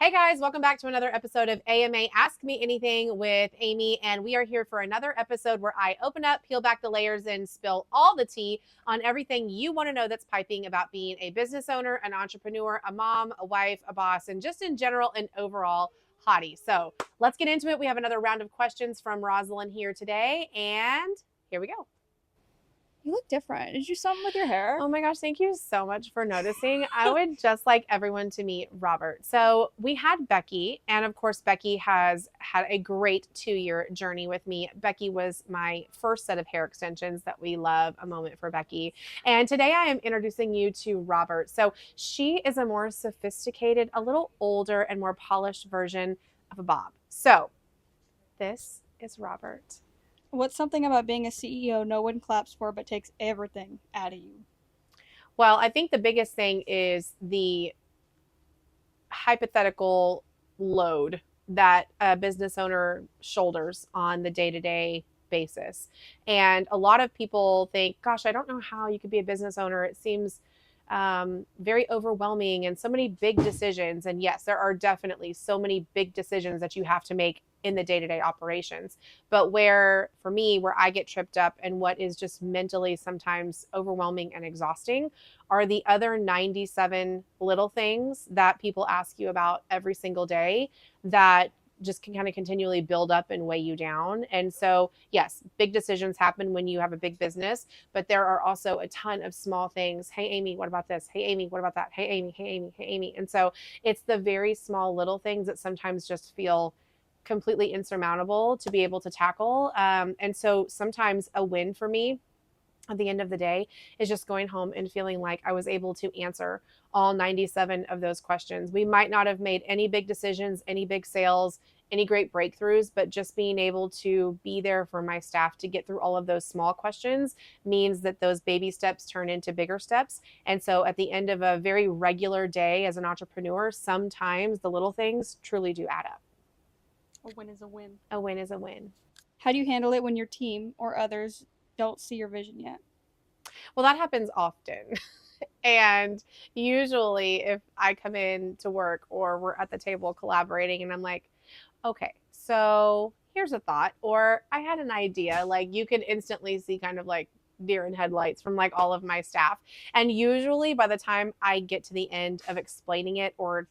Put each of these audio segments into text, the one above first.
Hey guys, welcome back to another episode of AMA Ask Me Anything with Amy. And we are here for another episode where I open up, peel back the layers, and spill all the tea on everything you want to know that's piping about being a business owner, an entrepreneur, a mom, a wife, a boss, and just in general, an overall hottie. So let's get into it. We have another round of questions from Rosalind here today. And here we go. You look different. Did you do something with your hair? Oh my gosh, thank you so much for noticing. I would just like everyone to meet Robert. So we had Becky, and of course, Becky has had a great 2-year journey with me. Becky was my first set of hair extensions that we love. A moment for Becky. And today I am introducing you to Robert. So she is a more sophisticated, a little older and more polished version of a Bob. So this is Robert. What's something about being a CEO no one claps for but takes everything out of you? Well, I think the biggest thing is the hypothetical load that a business owner shoulders on the day-to-day basis. And a lot of people think, gosh, I don't know how you could be a business owner. It seems very overwhelming and so many big decisions. And yes, there are definitely so many big decisions that you have to make in the day-to-day operations. But where, for me, where I get tripped up and what is just mentally sometimes overwhelming and exhausting are the other 97 little things that people ask you about every single day that just can kind of continually build up and weigh you down. And so, yes, big decisions happen when you have a big business, but there are also a ton of small things. Hey, Amy, what about this? Hey, Amy, what about that? Hey, Amy, hey, Amy, hey, Amy. And so it's the very small little things that sometimes just feel completely insurmountable to be able to tackle. And so sometimes a win for me at the end of the day is just going home and feeling like I was able to answer all 97 of those questions. We might not have made any big decisions, any big sales, any great breakthroughs, but just being able to be there for my staff to get through all of those small questions means that those baby steps turn into bigger steps. And so at the end of a very regular day as an entrepreneur, sometimes the little things truly do add up. A win is a win. A win is a win. How do you handle it when your team or others don't see your vision yet? Well, that happens often. And usually if I come in to work or we're at the table collaborating and I'm like, okay, so here's a thought, or I had an idea, like you can instantly see kind of like deer in headlights from like all of my staff. And usually by the time I get to the end of explaining it or,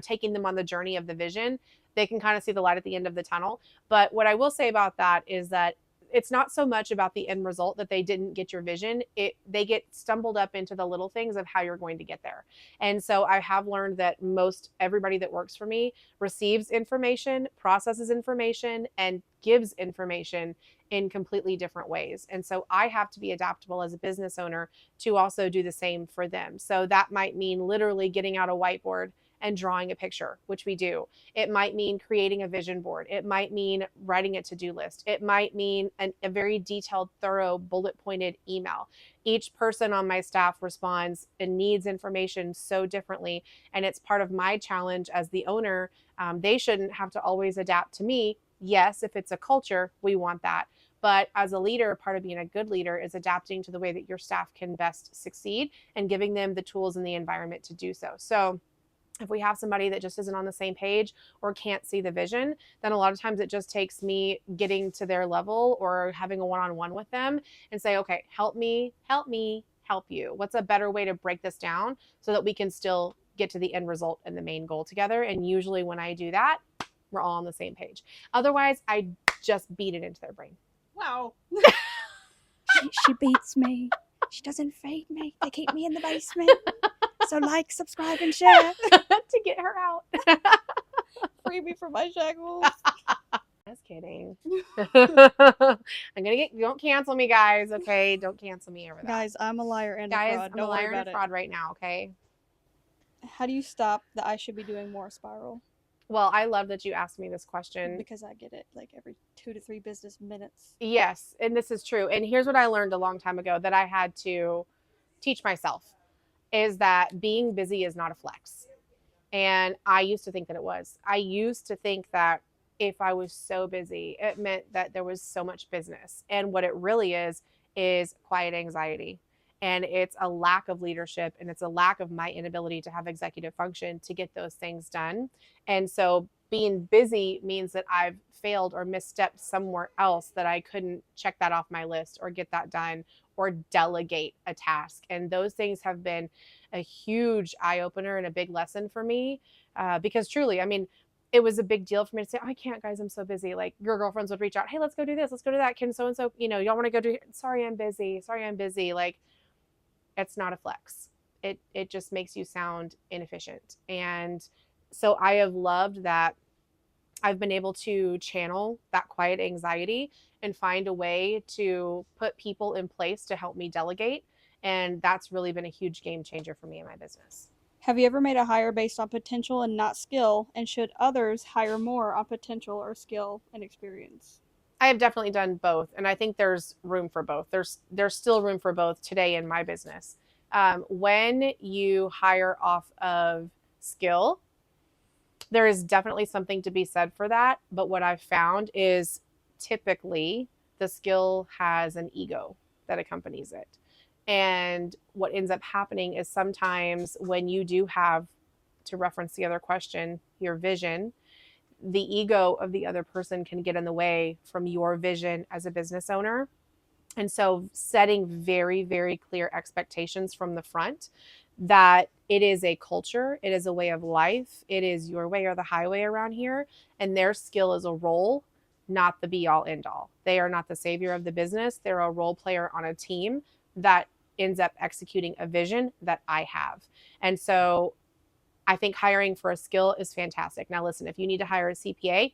taking them on the journey of the vision, they can kind of see the light at the end of the tunnel. But what I will say about that is that it's not so much about the end result that they didn't get your vision. They get stumbled up into the little things of how you're going to get there. And so I have learned that most everybody that works for me receives information, processes information, and gives information in completely different ways. And so I have to be adaptable as a business owner to also do the same for them. So that might mean literally getting out a whiteboard and drawing a picture, which we do. It might mean creating a vision board. It might mean writing a to-do list. It might mean a very detailed, thorough, bullet-pointed email. Each person on my staff responds and needs information so differently. And it's part of my challenge as the owner. They shouldn't have to always adapt to me. Yes, if it's a culture, we want that. But as a leader, part of being a good leader is adapting to the way that your staff can best succeed and giving them the tools and the environment to do so. So if we have somebody that just isn't on the same page or can't see the vision, then a lot of times it just takes me getting to their level or having a one-on-one with them and say, okay, help me, help you. What's a better way to break this down so that we can still get to the end result and the main goal together? And usually when I do that, we're all on the same page. Otherwise, I just beat it into their brain. Wow. she beats me. She doesn't fade me. They keep me in the basement. So like, subscribe, and share. To get her out. Free me from my shackles. Just kidding. Don't cancel me, guys, okay? Don't cancel me over that. Guys, I'm a liar and a fraud. I'm a liar and a fraud right now, okay? How do you stop the I should be doing more spiral? Well, I love that you asked me this question. Because I get it like every 2 to 3 business minutes. Yes, and this is true. And here's what I learned a long time ago that I had to teach myself. Is that being busy is not a flex. And I used to think that it was. I used to think that if I was so busy, it meant that there was so much business. And what it really is quiet anxiety. And it's a lack of leadership, and it's a lack of my inability to have executive function to get those things done. And so being busy means that I've failed or misstepped somewhere else, that I couldn't check that off my list or get that done or delegate a task. And those things have been a huge eye opener and a big lesson for me, because truly, I mean, it was a big deal for me to say, oh, I can't, guys, I'm so busy. Like, your girlfriends would reach out, hey, let's go do this, let's go do that. Can so and so, y'all want to go do? Sorry, I'm busy. Sorry, I'm busy. Like, it's not a flex. It just makes you sound inefficient. And so I have loved that I've been able to channel that quiet anxiety and find a way to put people in place to help me delegate. And that's really been a huge game changer for me in my business. Have you ever made a hire based on potential and not skill? And should others hire more on potential or skill and experience? I have definitely done both, and I think there's room for both. There's still room for both today in my business. When you hire off of skill, there is definitely something to be said for that. But what I've found is typically the skill has an ego that accompanies it. And what ends up happening is sometimes when you do have, to reference the other question, your vision, the ego of the other person can get in the way from your vision as a business owner. And so setting very, very clear expectations from the front, that it is a culture, it is a way of life, it is your way or the highway around here, and their skill is a role, not the be all end all. They are not the savior of the business. They're a role player on a team that ends up executing a vision that I have. And so I think hiring for a skill is fantastic. Now, listen, if you need to hire a CPA,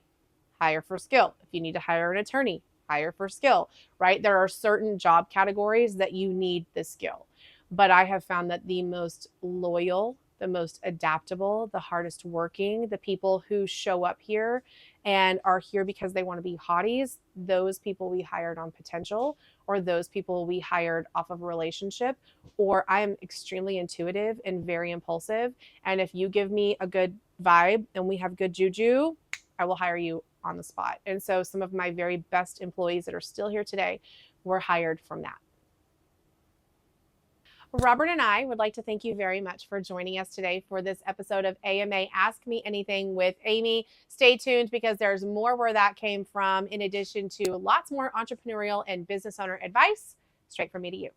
hire for skill. If you need to hire an attorney, hire for skill, right? There are certain job categories that you need the skill. But I have found that the most loyal, the most adaptable, the hardest working, the people who show up here and are here because they want to be hotties, those people we hired on potential, or those people we hired off of a relationship, or I am extremely intuitive and very impulsive. And if you give me a good vibe and we have good juju, I will hire you on the spot. And so some of my very best employees that are still here today were hired from that. Robert and I would like to thank you very much for joining us today for this episode of AMA Ask Me Anything with Amy. Stay tuned, because there's more where that came from, in addition to lots more entrepreneurial and business owner advice straight from me to you.